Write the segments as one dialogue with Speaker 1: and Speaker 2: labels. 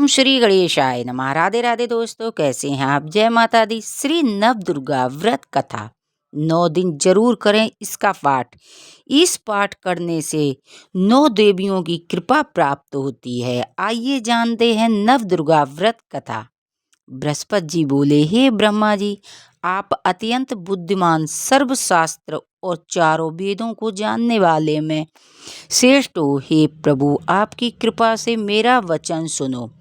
Speaker 1: श्री गणेशाय नमः। राधे राधे दोस्तों, कैसे हैं आप? जय माता दी। श्री नव दुर्गा व्रत कथा 9 दिन जरूर करें इसका पाठ। इस पाठ करने से 9 देवियों की कृपा प्राप्त होती है। आइए जानते हैं नव दुर्गा व्रत कथा। बृहस्पति जी बोले, हे ब्रह्मा जी, आप अत्यंत बुद्धिमान, सर्वशास्त्र और चारों वेदों को जानने वाले में श्रेष्ठ हो। हे प्रभु, आपकी कृपा से मेरा वचन सुनो।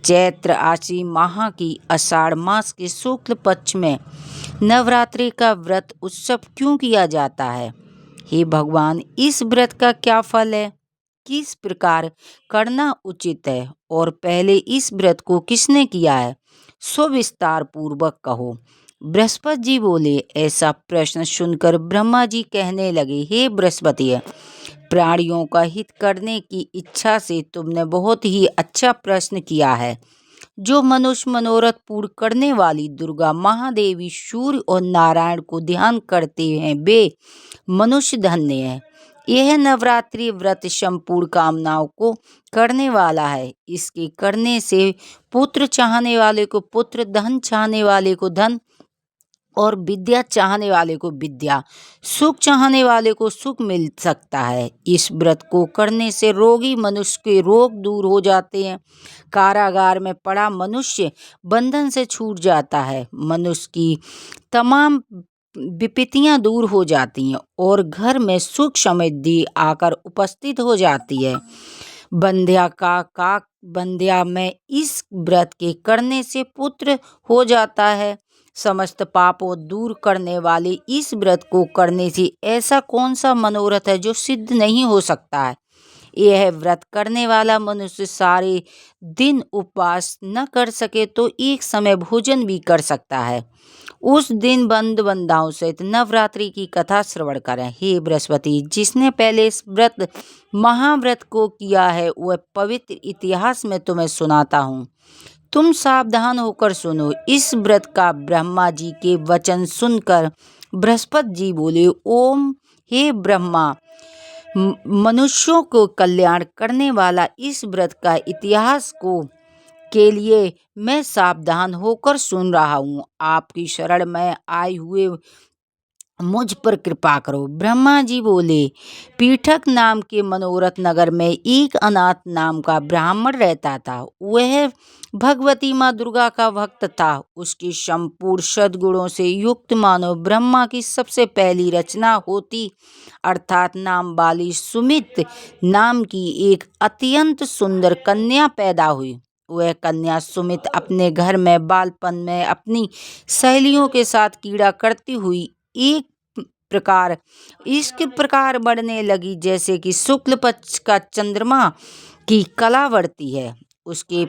Speaker 1: चैत्र आशी माह की आषाढ़ मास के शुक्ल पक्ष में नवरात्रि का व्रत उत्सव क्यों किया जाता है? हे भगवान, इस व्रत का क्या फल है? किस प्रकार करना उचित है? और पहले इस व्रत को किसने किया है? विस्तार पूर्वक कहो। बृहस्पति जी बोले, ऐसा प्रश्न सुनकर ब्रह्मा जी कहने लगे, हे बृहस्पति, प्राणियों का हित करने की इच्छा से तुमने बहुत ही अच्छा प्रश्न किया है। जो मनुष्य मनोरथ पूर्ण करने वाली दुर्गा महादेवी, सूर्य और नारायण को ध्यान करते हैं, वे मनुष्य धन्य है। यह नवरात्रि व्रत संपूर्ण कामनाओं को करने वाला है। इसके करने से पुत्र चाहने वाले को पुत्र, धन चाहने वाले को धन और विद्या चाहने वाले को विद्या, सुख चाहने वाले को सुख मिल सकता है। इस व्रत को करने से रोगी मनुष्य के रोग दूर हो जाते हैं। कारागार में पड़ा मनुष्य बंधन से छूट जाता है। मनुष्य की तमाम विपत्तियां दूर हो जाती हैं और घर में सुख समृद्धि आकर उपस्थित हो जाती है। बंध्या में इस व्रत के करने से पुत्र हो जाता है। समस्त पापों दूर करने वाले इस व्रत को करने से ऐसा कौन सा मनोरथ है जो सिद्ध नहीं हो सकता है? यह व्रत करने वाला मनुष्य सारे दिन उपवास न कर सके तो एक समय भोजन भी कर सकता है। उस दिन बंद बंधाओं सहित नवरात्रि की कथा श्रवण करें। हे बृहस्पति, जिसने पहले इस व्रत महाव्रत को किया है वह पवित्र इतिहास में तुम्हें सुनाता हूँ। तुम सावधान होकर सुनो। इस व्रत का ब्रह्मा जी के वचन सुनकर बृहस्पति जी बोले, ओम, हे ब्रह्मा, मनुष्यों को कल्याण करने वाला इस व्रत का इतिहास को के लिए मैं सावधान होकर सुन रहा हूँ। आपकी शरण में आए हुए मुझ पर कृपा करो। ब्रह्मा जी बोले, पीठक नाम के मनोरथ नगर में एक अनाथ नाम का ब्राह्मण रहता था। वह भगवती माँ दुर्गा का भक्त था। उसकी संपूर्ण सद्गुणों से युक्त मानो ब्रह्मा की सबसे पहली रचना होती, अर्थात नाम वाली सुमित नाम की एक अत्यंत सुंदर कन्या पैदा हुई। वह कन्या सुमित अपने घर में बालपन में अपनी सहेलियों के साथ क्रीड़ा करती हुई इस प्रकार बढ़ने लगी जैसे कि शुक्ल पक्ष का चंद्रमा की कला बढ़ती है। उसका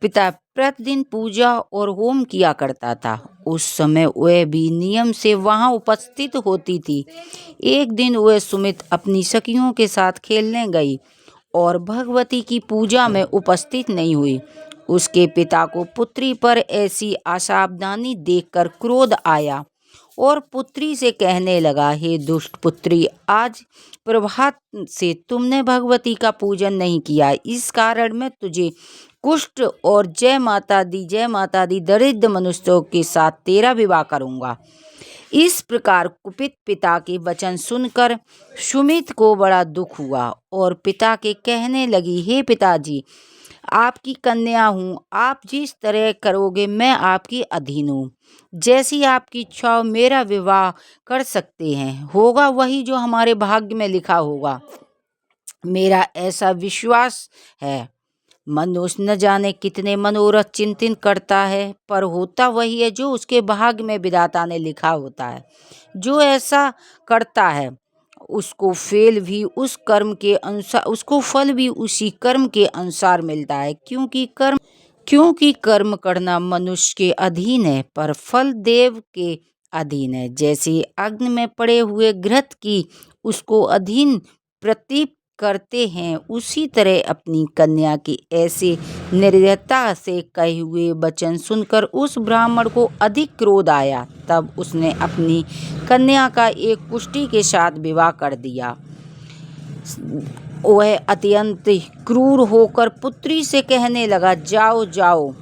Speaker 1: पिता प्रतिदिन पूजा और होम किया करता था। उस समय वह भी नियम से वहां उपस्थित होती थी। एक दिन वह सुमित अपनी सखियों के साथ खेलने गई और भगवती की पूजा में उपस्थित नहीं हुई। उसके पिता को पुत्री पर ऐसी असावधानी देखकर क्रोध आया और पुत्री से कहने लगा, हे दुष्ट पुत्री, आज प्रभात से तुमने भगवती का पूजन नहीं किया। इस कारण मैं तुझे कुष्ठ और जय माता दी दरिद्र मनुष्यों के साथ तेरा विवाह करूंगा। इस प्रकार कुपित पिता के वचन सुनकर सुमित को बड़ा दुख हुआ और पिता के कहने लगी, हे पिताजी, आपकी कन्या हूँ, आप जिस तरह करोगे मैं आपकी अधीन हूँ। जैसी आपकी इच्छा हो मेरा विवाह कर सकते हैं। होगा वही जो हमारे भाग्य में लिखा होगा, मेरा ऐसा विश्वास है। मनुष्य न जाने कितने मनोरथ चिंतन करता है, पर होता वही है जो उसके भाग्य में विधाता ने लिखा होता है। जो ऐसा करता है उसको फल भी उसी कर्म के अनुसार मिलता है। क्योंकि कर्म करना मनुष्य के अधीन है, पर फल देव के अधीन है। जैसे अग्नि में पड़े हुए घृत की उसको अधीन प्रतीत करते हैं, उसी तरह अपनी कन्या की ऐसे निर्दयता से कहे हुए वचन सुनकर उस ब्राह्मण को अधिक क्रोध आया। तब उसने अपनी कन्या का एक कुष्ठी के साथ विवाह कर दिया वह अत्यंत क्रूर होकर पुत्री से कहने लगा, जाओ जाओ,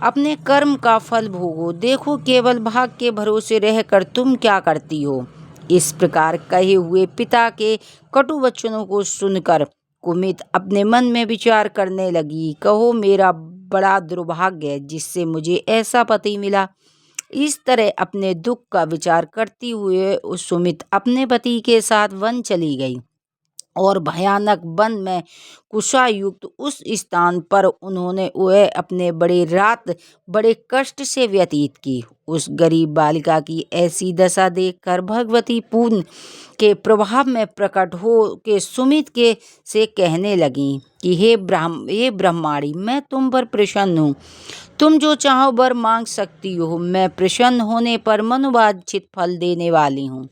Speaker 1: अपने कर्म का फल भोगो, देखो केवल भाग के भरोसे रहकर तुम क्या करती हो। इस प्रकार कहे हुए पिता के कटु वचनों को सुनकर कुमित अपने मन में विचार करने लगी, कहो मेरा बड़ा दुर्भाग्य है जिससे मुझे ऐसा पति मिला। इस तरह अपने दुख का विचार करती हुए सुमित अपने पति के साथ वन चली गई और भयानक वन में कुशायुक्त उस स्थान पर उन्होंने वह अपने बड़े रात बड़े कष्ट से व्यतीत की। उस गरीब बालिका की ऐसी दशा देखकर भगवती पूर्ण के प्रभाव में प्रकट हो के सुमित के से कहने लगी कि हे ब्रह्माणी, मैं तुम पर प्रसन्न हूँ, तुम जो चाहो वर मांग सकती हो, मैं प्रसन्न होने पर मनोवांछित फल देने वाली हूँ।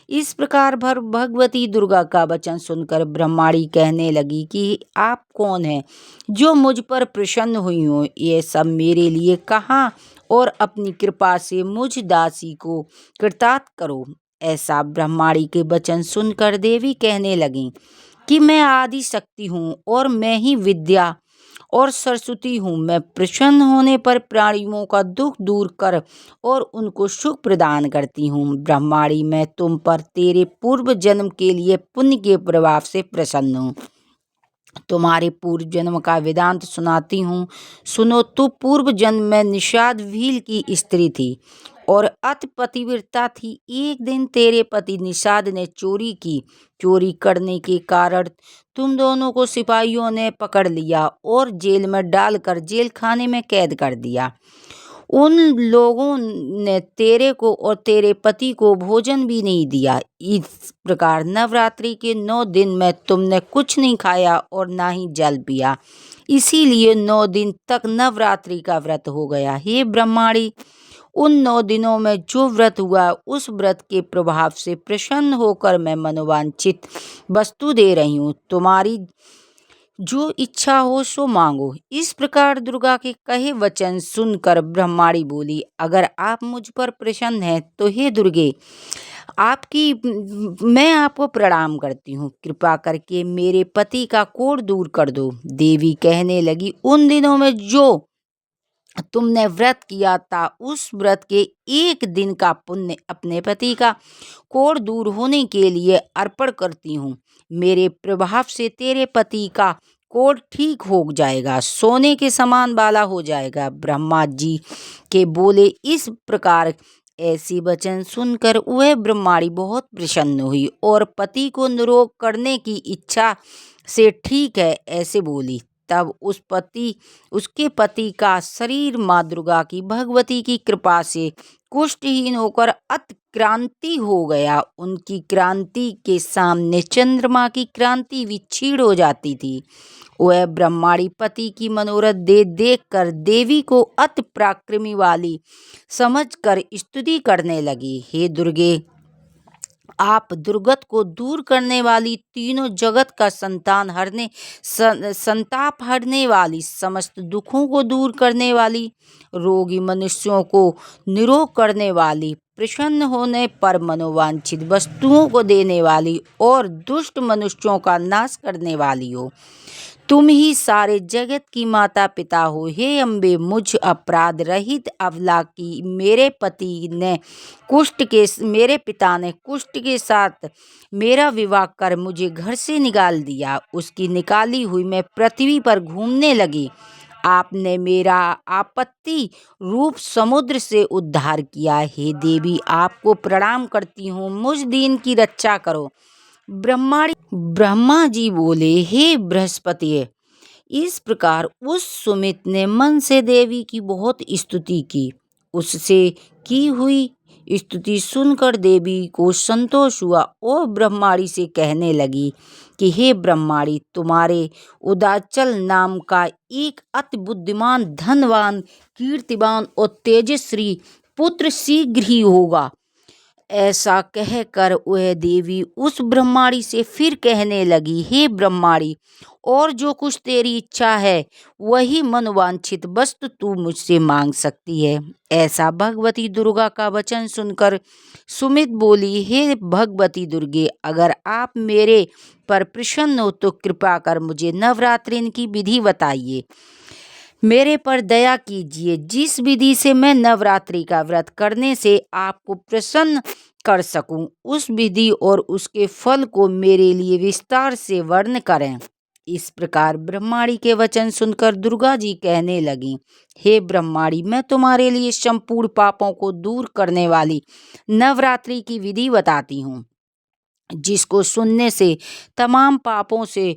Speaker 1: इस प्रकार भगवती दुर्गा का वचन सुनकर ब्रह्माणी कहने लगी कि आप कौन हैं जो मुझ पर प्रसन्न हुई हो, ये सब मेरे लिए कहा और अपनी कृपा से मुझ दासी को कृतार्थ करो। ऐसा ब्रह्माणी के वचन सुनकर देवी कहने लगी कि मैं आदि शक्ति हूँ और मैं ही विद्या और सरस्वती हूँ। मैं प्रसन्न होने पर प्राणियों का दुख दूर कर और उनको सुख प्रदान करती हूँ। ब्रह्माणी, मैं तुम पर तेरे पूर्व जन्म के लिए पुण्य के प्रभाव से प्रसन्न हूँ। तुम्हारे पूर्व जन्म का वेदांत सुनाती हूँ, सुनो। तू पूर्व जन्म में निषाद भील की स्त्री थी और अति पतिव्रता थी। एक दिन तेरे पति निषाद ने चोरी की। चोरी करने के कारण तुम दोनों को सिपाहियों ने पकड़ लिया और जेल में डालकर जेल खाने में कैद कर दिया। उन लोगों ने तेरे को और तेरे पति को भोजन भी नहीं दिया। इस प्रकार नवरात्रि के 9 दिन में तुमने कुछ नहीं खाया और ना ही जल पिया, इसीलिए 9 दिन तक नवरात्रि का व्रत हो गया। हे ब्रह्माणी, उन 9 दिनों में जो व्रत हुआ उस व्रत के प्रभाव से प्रसन्न होकर मैं मनोवांछित वस्तु दे रही हूँ। तुम्हारी जो इच्छा हो सो मांगो। इस प्रकार दुर्गा के कहे वचन सुनकर ब्रह्माणी बोली, अगर आप मुझ पर प्रसन्न हैं तो हे दुर्गे, मैं आपको प्रणाम करती हूँ। कृपा करके मेरे पति का कोढ़ दूर कर दो। देवी कहने लगी, उन दिनों में जो तुमने व्रत किया था उस व्रत के एक दिन का पुण्य अपने पति का कोढ़ दूर होने के लिए अर्पण करती हूँ। मेरे प्रभाव से तेरे पति का कोढ़ ठीक हो जाएगा, सोने के समान बाला हो जाएगा। ब्रह्मा जी के बोले इस प्रकार ऐसी वचन सुनकर वह ब्रह्माणी बहुत प्रसन्न हुई और पति को निरोग करने की इच्छा से ठीक है ऐसे बोली। तब उसके पति का शरीर माँ दुर्गा की भगवती की कृपा से कुष्ठहीन होकर अति क्रांति हो गया। उनकी क्रांति के सामने चंद्रमा की क्रांति भी क्षीण हो जाती थी। वह ब्रह्माणी पति की मनोरथ देख कर देवी को अति पराक्रमी वाली समझकर स्तुति करने लगी। हे दुर्गे, आप दुर्गत को दूर करने वाली, तीनों जगत का संताप हरने वाली, समस्त दुखों को दूर करने वाली, रोगी मनुष्यों को निरोग करने वाली, प्रसन्न होने पर मनोवांछित वस्तुओं को देने वाली और दुष्ट मनुष्यों का नाश करने वाली हो। तुम ही सारे जगत की माता पिता हो। हे अम्बे, मुझ अपराध रहित अबला की मेरे पिता ने कुष्ठ के साथ मेरा विवाह कर मुझे घर से निकाल दिया। उसकी निकाली हुई मैं पृथ्वी पर घूमने लगी। आपने मेरा आपत्ति रूप समुद्र से उद्धार किया। हे देवी, आपको प्रणाम करती हूँ, मुझ दीन की रक्षा करो। ब्रह्मा जी बोले, हे बृहस्पति। इस प्रकार उस सुमित ने मन से देवी की बहुत स्तुति की। उससे की हुई स्तुति सुनकर देवी को संतोष हुआ और ब्रह्माणी से कहने लगी कि हे ब्रह्माणी, तुम्हारे उदाचल नाम का एक अति बुद्धिमान, धनवान, कीर्तिवान और तेजस्वी पुत्र शीघ्र ही होगा। ऐसा कहकर वह देवी उस ब्रह्माणी से फिर कहने लगी, हे ब्रह्माणी, और जो कुछ तेरी इच्छा है वही मनोवांछित वस्तु तू मुझसे मांग सकती है। ऐसा भगवती दुर्गा का वचन सुनकर सुमित बोली, हे भगवती दुर्गे, अगर आप मेरे पर प्रसन्न हो तो कृपा कर मुझे नवरात्रि की विधि बताइए। मेरे पर दया कीजिए, जिस विधि से मैं नवरात्रि का व्रत करने से आपको प्रसन्न कर सकूं, उस विधि और उसके फल को मेरे लिए विस्तार से वर्ण करें। इस प्रकार ब्रह्माणी के वचन सुनकर दुर्गा जी कहने लगी, हे ब्रह्माणी, मैं तुम्हारे लिए संपूर्ण पापों को दूर करने वाली नवरात्रि की विधि बताती हूँ, जिसको सुनने से तमाम पापों से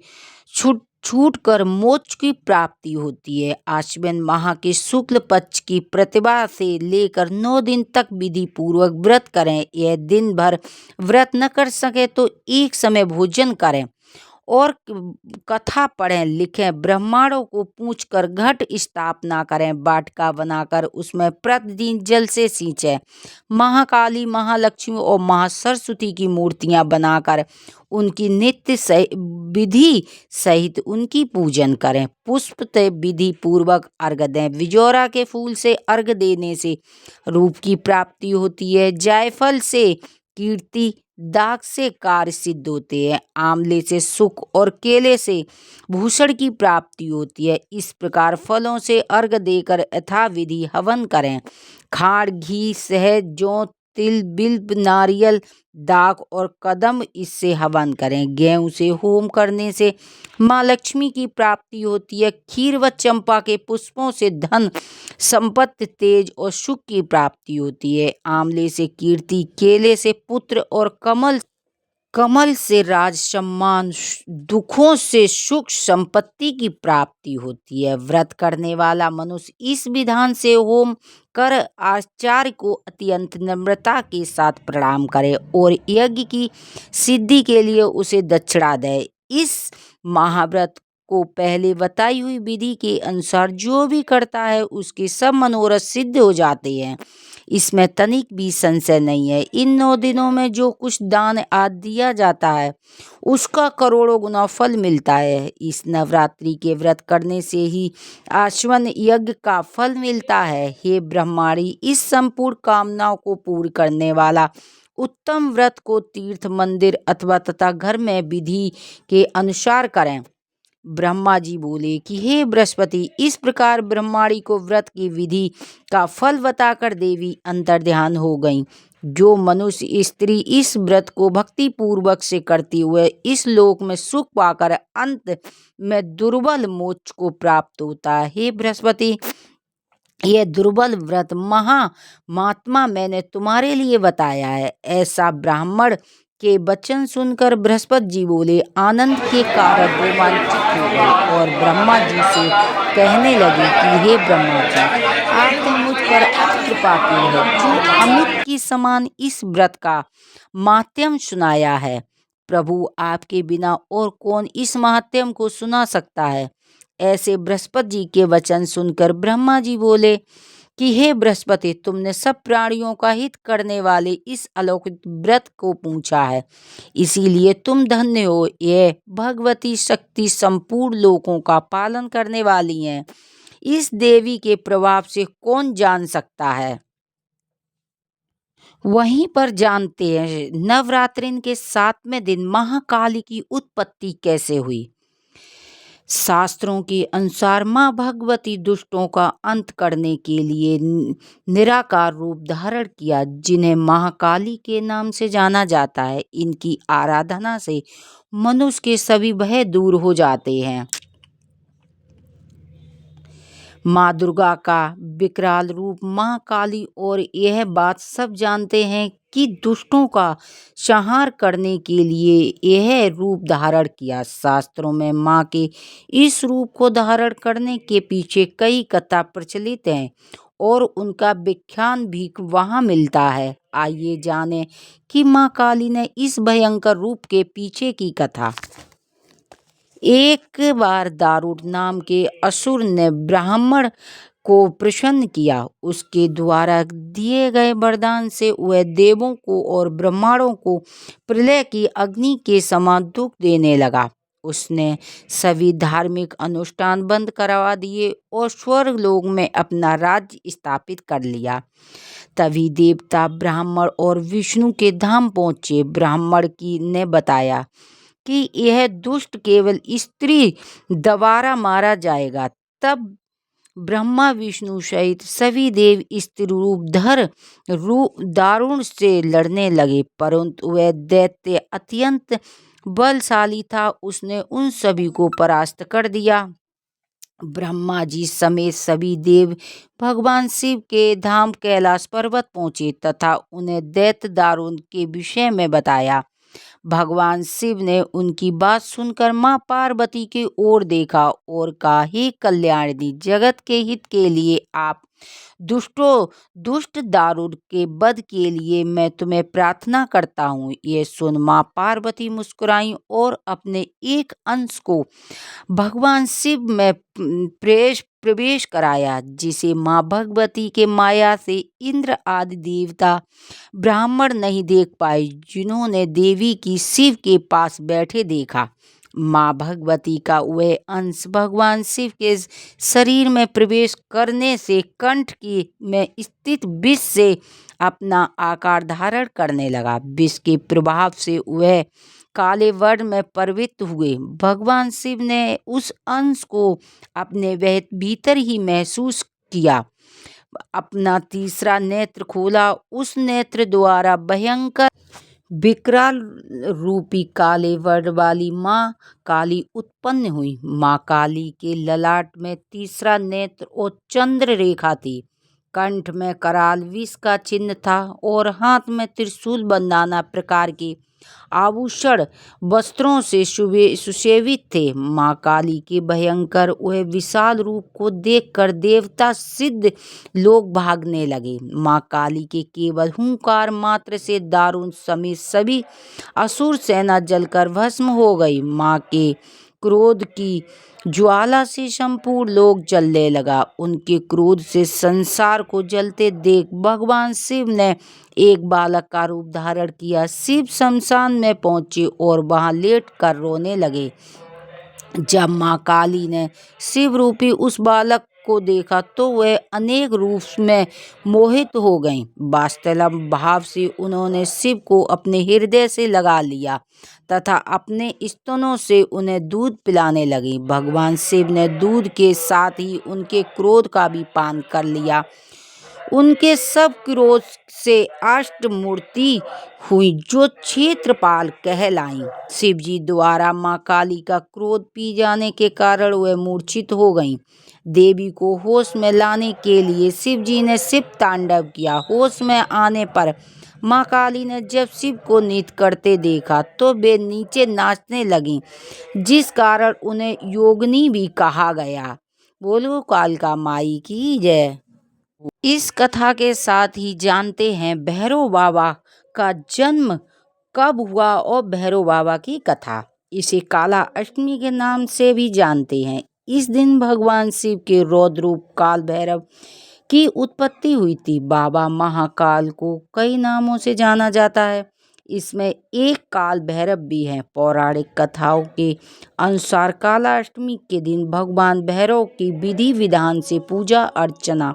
Speaker 1: छूट कर मोक्ष की प्राप्ति होती है। आश्विन माह के शुक्ल पक्ष की प्रतिभा से लेकर 9 दिन तक विधि पूर्वक व्रत करें। यह दिन भर व्रत न कर सके तो एक समय भोजन करें और कथा पढ़ें लिखें। ब्राह्मणों को पूछकर घट स्थापना करें, वाटिका बनाकर उसमें प्रतिदिन जल से सींचें। महाकाली, महालक्ष्मी और महासरस्वती की मूर्तियां बनाकर उनकी नित्य विधि सहित उनकी पूजन करें। पुष्प से विधि पूर्वक अर्घ दें। विजोरा के फूल से अर्घ देने से रूप की प्राप्ति होती है। जायफल से कीर्ति, दाग से कार्य सिद्ध होते हैं। आंवले से सुख और केले से भूषण की प्राप्ति होती है। इस प्रकार फलों से अर्घ देकर यथाविधि हवन करें। खांड, घी, शहद, जौ, तिल, बिल्व, नारियल, दाख और कदम इससे हवन करें। गेहूं से होम करने से माँ लक्ष्मी की प्राप्ति होती है। खीर व चंपा के पुष्पों से धन, संपत्ति, तेज और सुख की प्राप्ति होती है। आंवले से कीर्ति, केले से पुत्र और कमल से राज सम्मान, दुखों से सुख संपत्ति की प्राप्ति होती है। व्रत करने वाला मनुष्य इस विधान से होम कर आचार्य को अत्यंत नम्रता के साथ प्रणाम करे और यज्ञ की सिद्धि के लिए उसे दक्षिणा दे। इस महाव्रत को पहले बताई हुई विधि के अनुसार जो भी करता है उसके सब मनोरथ सिद्ध हो जाते हैं। इसमें तनिक भी संशय नहीं है। इन 9 दिनों में जो कुछ दान आदि दिया जाता है उसका करोड़ों गुना फल मिलता है। इस नवरात्रि के व्रत करने से ही आश्वन यज्ञ का फल मिलता है। हे ब्रह्माणी, इस संपूर्ण कामनाओं को पूर्ण करने वाला उत्तम व्रत को तीर्थ, मंदिर अथवा तथा घर में विधि के अनुसार करें। ब्रह्मा जी बोले कि हे बृहस्पति, इस प्रकार ब्रह्माणी को व्रत की विधि का फल बताकर देवी अंतर्ध्यान हो गईं। जो मनुष्य स्त्री इस व्रत को भक्ति पूर्वक से करते हुए इस लोक में सुख पाकर अंत में दुर्बल मोक्ष को प्राप्त होता है। हे बृहस्पति, यह दुर्बल व्रत महात्मा मैंने तुम्हारे लिए बताया है। ऐसा ब्राह्मण के वचन सुनकर बृहस्पति जी बोले, आनंद के कारण रोमांचित हो गए और ब्रह्मा जी से कहने लगे कि हे ब्रह्मा जी, आपने मुझ पर कृपा की है जो अमृत के समान इस व्रत का माध्यम सुनाया है। प्रभु, आपके बिना और कौन इस महात्म को सुना सकता है। ऐसे बृहस्पति जी के वचन सुनकर ब्रह्मा जी बोले कि हे बृहस्पति, तुमने सब प्राणियों का हित करने वाले इस अलौकिक व्रत को पूछा है, इसीलिए तुम धन्य हो। यह भगवती शक्ति संपूर्ण लोकों का पालन करने वाली है। इस देवी के प्रभाव से कौन जान सकता है। वहीं पर जानते हैं नवरात्रि के 7वें दिन महाकाली की उत्पत्ति कैसे हुई। शास्त्रों के अनुसार माँ भगवती दुष्टों का अंत करने के लिए निराकार रूप धारण किया, जिन्हें महाकाली के नाम से जाना जाता है। इनकी आराधना से मनुष्य के सभी भय दूर हो जाते हैं। माँ दुर्गा का विकराल रूप माँ काली, और यह बात सब जानते हैं कि दुष्टों का संहार करने के लिए यह रूप धारण किया। शास्त्रों में माँ के इस रूप को धारण करने के पीछे कई कथा प्रचलित हैं और उनका व्याख्यान भी वहाँ मिलता है। आइए जानें कि माँ काली ने इस भयंकर रूप के पीछे की कथा। एक बार दारुण नाम के असुर ने ब्राह्मण को प्रसन्न किया। उसके द्वारा दिए गए वरदान से वह देवों को और ब्रह्मांडों को प्रलय की अग्नि के समान दुख देने लगा। उसने सभी धार्मिक अनुष्ठान बंद करवा दिए और स्वर्ग लोक में अपना राज्य स्थापित कर लिया। तभी देवता ब्राह्मण और विष्णु के धाम पहुँचे। ब्राह्मण की ने बताया कि यह दुष्ट केवल स्त्री द्वारा मारा जाएगा। तब ब्रह्मा विष्णु सहित सभी देव स्त्री रूप दारुण से लड़ने लगे, परंतु वह दैत्य अत्यंत बलशाली था। उसने उन सभी को परास्त कर दिया। ब्रह्मा जी समेत सभी देव भगवान शिव के धाम कैलाश पर्वत पहुँचे तथा उन्हें दैत्य दारुण के विषय में बताया। भगवान शिव ने उनकी बात सुनकर मां पार्वती की ओर देखा और कहा, हे कल्याणी, जगत के हित के लिए आप दुष्ट दारुण के वध के लिए मैं तुम्हें प्रार्थना करता हूँ। ये सुन मां पार्वती मुस्कुराई और अपने एक अंश को भगवान शिव में प्रवेश कराया, जिसे मां भगवती के माया से इंद्र आदि देवता ब्राह्मण नहीं देख पाए, जिन्होंने देवी की शिव के पास बैठे देखा। मां भगवती का वह अंश भगवान शिव के शरीर में प्रवेश करने से कंठ की में स्थित विष से अपना आकार धारण करने लगा। विष के प्रभाव से वह काले वर्ण में परिवर्तित हुए। भगवान शिव ने उस अंश को अपने भीतर ही महसूस किया। अपना तीसरा नेत्र खोला। उस नेत्र द्वारा भयंकर विकराल रूपी काले वर्ण वाली मां काली उत्पन्न हुई। मां काली के ललाट में तीसरा नेत्र और चंद्र रेखा थी। कंठ में कराल विष का चिन्ह था और हाथ में त्रिशूल व नाना प्रकार के आभूषण वस्त्रों से सुशोभित थे। मां काली के भयंकर वह विशाल रूप को देखकर देवता सिद्ध लोग भागने लगे। मां काली के केवल हुंकार मात्र से दारुण समेत सभी असुर सेना जलकर भस्म हो गई। मां के क्रोध की ज्वाला से संपूर्ण लोक जलने लगा। उनके क्रोध से संसार को जलते देख भगवान शिव ने एक बालक का रूप धारण किया। शिव शमशान में पहुंचे और वहां लेट कर रोने लगे। जब मां काली ने शिव रूपी उस बालक को देखा तो वह अनेक रूप में मोहित हो गईं। वात्सल्य भाव से उन्होंने शिव को अपने हृदय से लगा लिया तथा अपने स्तनों से उन्हें दूध पिलाने लगी। भगवान शिव ने दूध के साथ ही उनके क्रोध का भी पान कर लिया। उनके सब क्रोध से अष्टमूर्ति हुई, जो क्षेत्रपाल कहलाई। शिवजी द्वारा मां काली का क्रोध पी जाने के कारण वह मूर्छित हो गईं। देवी को होश में लाने के लिए शिवजी ने शिव तांडव किया। होश में आने पर मां काली ने जब शिव को नृत्य करते देखा तो वे नीचे नाचने लगीं, जिस कारण उन्हें योगिनी भी कहा गया। बोलो कालिका माई की जय। इस कथा के साथ ही जानते हैं भैरव बाबा का जन्म कब हुआ और भैरव बाबा की कथा। इसे काला अष्टमी के नाम से भी जानते हैं। इस दिन भगवान शिव के रौद्र रूप काल भैरव की उत्पत्ति हुई थी। बाबा महाकाल को कई नामों से जाना जाता है, इसमें एक काल भैरव भी है। पौराणिक कथाओं के अनुसार काला अष्टमी के दिन भगवान भैरव की विधि विधान से पूजा अर्चना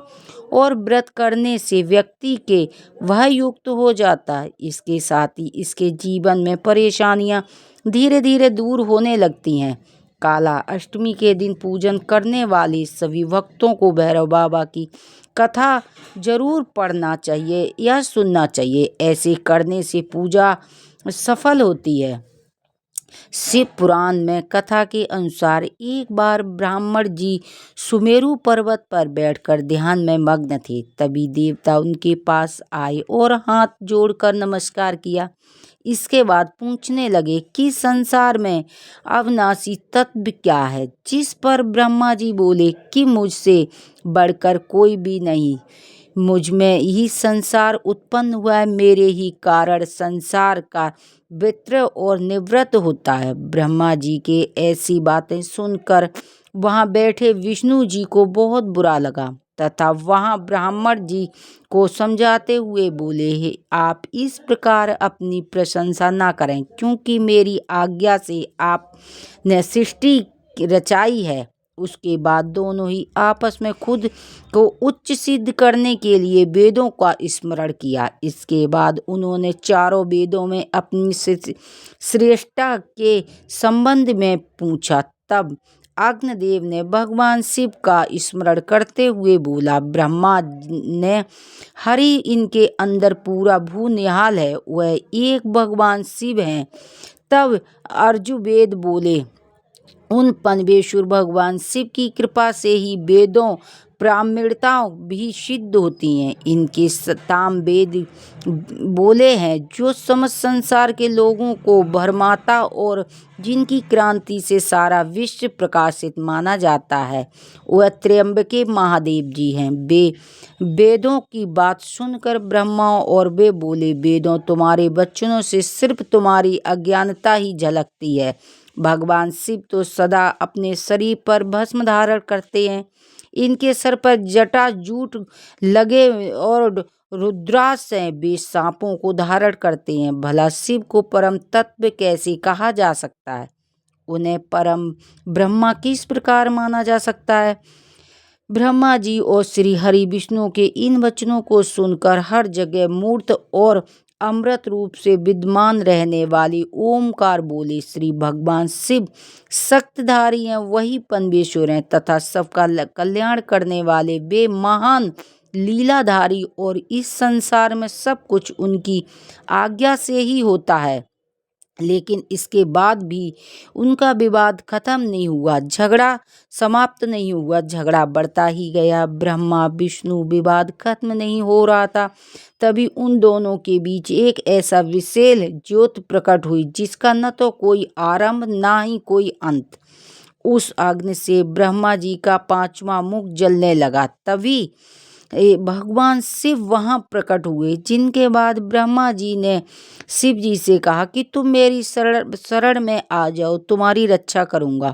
Speaker 1: और व्रत करने से व्यक्ति के वह युक्त हो जाता है। इसके साथ ही इसके जीवन में परेशानियां धीरे धीरे दूर होने लगती हैं। काला अष्टमी के दिन पूजन करने वाले सभी भक्तों को भैरव बाबा की कथा जरूर पढ़ना चाहिए या सुनना चाहिए। ऐसे करने से पूजा सफल होती है। शिव पुराण में कथा के अनुसार एक बार ब्राह्मण जी सुमेरु पर्वत पर बैठकर ध्यान में मग्न थे। तभी देवता उनके पास आए और हाथ जोड़कर नमस्कार किया। इसके बाद पूछने लगे कि संसार में अविनाशी तत्व क्या है। जिस पर ब्रह्मा जी बोले कि मुझसे बढ़कर कोई भी नहीं, मुझ में ही संसार उत्पन्न हुआ है, मेरे ही कारण संसार का वित्र और निवृत्त होता है। ब्रह्मा जी के ऐसी बातें सुनकर वहां बैठे विष्णु जी को बहुत बुरा लगा। तथा वहाँ ब्राह्मण जी को समझाते हुए बोले, हे आप इस प्रकार अपनी प्रशंसा ना करें, क्योंकि मेरी आज्ञा से आपने सृष्टि रचाई है। उसके बाद दोनों ही आपस में खुद को उच्च सिद्ध करने के लिए वेदों का स्मरण किया। इसके बाद उन्होंने चारों वेदों में अपनी श्रेष्ठता के संबंध में पूछा। तब अग्निदेव ने भगवान शिव का स्मरण करते हुए बोला, ब्रह्मा ने हरि इनके अंदर पूरा भूनिहाल है, वह एक भगवान शिव हैं। तब अर्जुवेद बोले, उन परमेश्वर भगवान शिव की कृपा से ही वेदों ब्राह्मणता भी सिद्ध होती हैं। इनके साम वेद बोले हैं जो समस्त संसार के लोगों को भरमाता और जिनकी क्रांति से सारा विश्व प्रकाशित माना जाता है, वह त्र्यंबके महादेव जी हैं। वे वेदों की बात सुनकर ब्रह्मा और वे बोले, वेदों तुम्हारे वचनों से सिर्फ तुम्हारी अज्ञानता ही झलकती है। भगवान शिव तो सदा अपने शरीर पर भस्म धारण करते हैं, इनके सर पर जटा जूट लगे और रुद्राक्ष हैं। वे सांपों को धारण करते हैं। भला शिव को परम तत्व कैसे कहा जा सकता है? उन्हें परम ब्रह्मा किस प्रकार माना जा सकता है? ब्रह्मा जी और श्री हरि विष्णु के इन वचनों को सुनकर हर जगह मूर्त और अमृत रूप से विद्यमान रहने वाली ओमकार बोले, श्री भगवान शिव शक्तिधारी हैं, वही परमेश्वर हैं तथा सबका कल्याण करने वाले वे महान लीलाधारी, और इस संसार में सब कुछ उनकी आज्ञा से ही होता है। लेकिन इसके बाद भी उनका विवाद खत्म नहीं हुआ, झगड़ा समाप्त नहीं हुआ, झगड़ा बढ़ता ही गया। ब्रह्मा विष्णु विवाद खत्म नहीं हो रहा था, तभी उन दोनों के बीच एक ऐसा विशेष ज्योत प्रकट हुई जिसका न तो कोई आरंभ ना ही कोई अंत। उस अग्नि से ब्रह्मा जी का पांचवा मुख जलने लगा। तभी भगवान शिव वहाँ प्रकट हुए, जिनके बाद ब्रह्मा जी ने शिव जी से कहा कि तुम मेरी शरण में आ जाओ, तुम्हारी रक्षा करूँगा।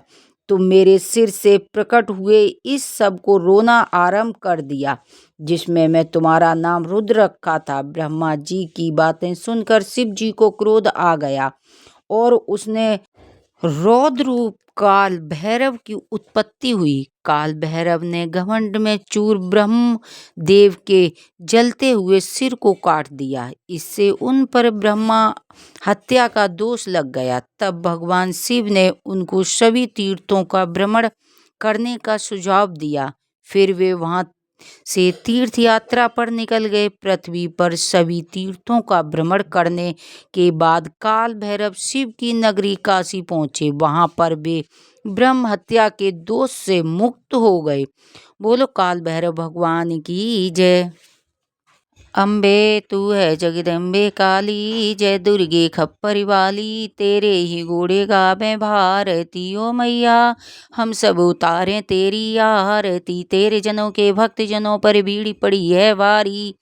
Speaker 1: तुम मेरे सिर से प्रकट हुए इस सब को रोना आरंभ कर दिया, जिसमें मैं तुम्हारा नाम रुद्र रखा था। ब्रह्मा जी की बातें सुनकर शिव जी को क्रोध आ गया और उसने रौद्र रूप काल भैरव की उत्पत्ति हुई। काल भैरव ने घमंड में चूर ब्रह्म देव के जलते हुए सिर को काट दिया। इससे उन पर ब्रह्मा हत्या का दोष लग गया। तब भगवान शिव ने उनको सभी तीर्थों का भ्रमण करने का सुझाव दिया। फिर वे वहां से तीर्थ यात्रा पर निकल गए। पृथ्वी पर सभी तीर्थों का भ्रमण करने के बाद काल भैरव शिव की नगरी काशी पहुंचे। वहां पर वे ब्रह्म हत्या के दोष से मुक्त हो गए। बोलो काल भैरव भगवान की जय। अम्बे तू है जगदम्बे काली, जय दुर्गे खप्पर वाली, तेरे ही घोड़े गावे भारती ओ मैया, हम सब उतारें तेरी आरती। तेरे जनों के भक्त जनों पर भीड़ पड़ी है भारी,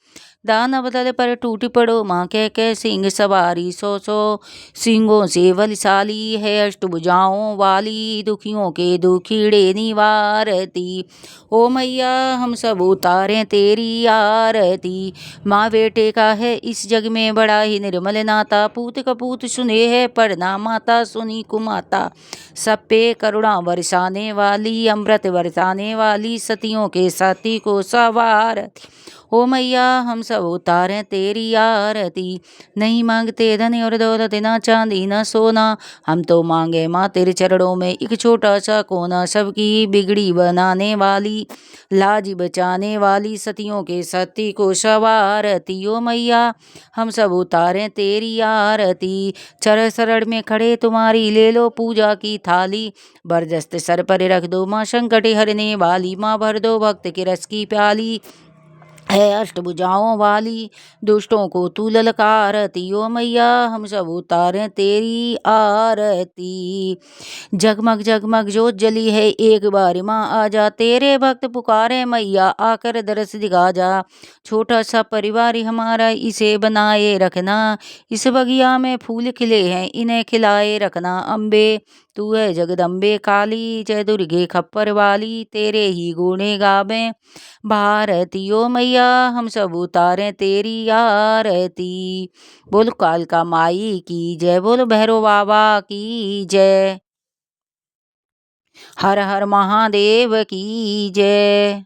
Speaker 1: दाना बदल पर टूट पड़ो माँ कह सिंह सवारी। सौ सौ सिंहों से बलशाली है, अष्टभुजाओं वाली, दुखियों के दुखीड़े निवारती। ओ मैया हम सब उतारें तेरी आरती। माँ बेटे का है इस जग में बड़ा ही निर्मल नाता, पूत कपूत सुने है पढ़ना माता सुनी कुमाता। सब पे करुणा बरसाने वाली, अमृत बरसाने वाली, सतियों के साथी को सवारती। ओ मैया हम सब उतारें तेरी आरती। नहीं मांगते धन और दौलत, ना चांदी ना सोना, हम तो मांगे माँ तेरे चरणों में एक छोटा सा कोना। सबकी बिगड़ी बनाने वाली, लाज बचाने वाली, सतियों के सती को सवारती। ओ मैया हम सब उतारें तेरी आरती। चरण शरण में खड़े तुम्हारी ले लो पूजा की थाली, बरदस्त सर पर रख दो माँ संकट हरने वाली, माँ भर दो भक्त के रस की प्याली। है अष्टभुजाओं वाली, दुष्टों को तू ललकारती ओ मैया, हम सब उतारें तेरी आरती। जगमग जगमग जोत जली है, एक बार माँ आ जा, तेरे भक्त पुकारे मैया, आकर दरस दिखा जा। छोटा सा परिवार हमारा, इसे बनाए रखना, इस बगिया में फूल खिले हैं, इन्हें खिलाए रखना। अम्बे तू है जगदम्बे काली, जय दुर्गे खप्पर वाली, तेरे ही गुणे गावें भारती ओ मैया, हम सब उतारें तेरी आरती। बोल कालका माई की जय, बोल भैरव बाबा की जय, हर हर महादेव की जय।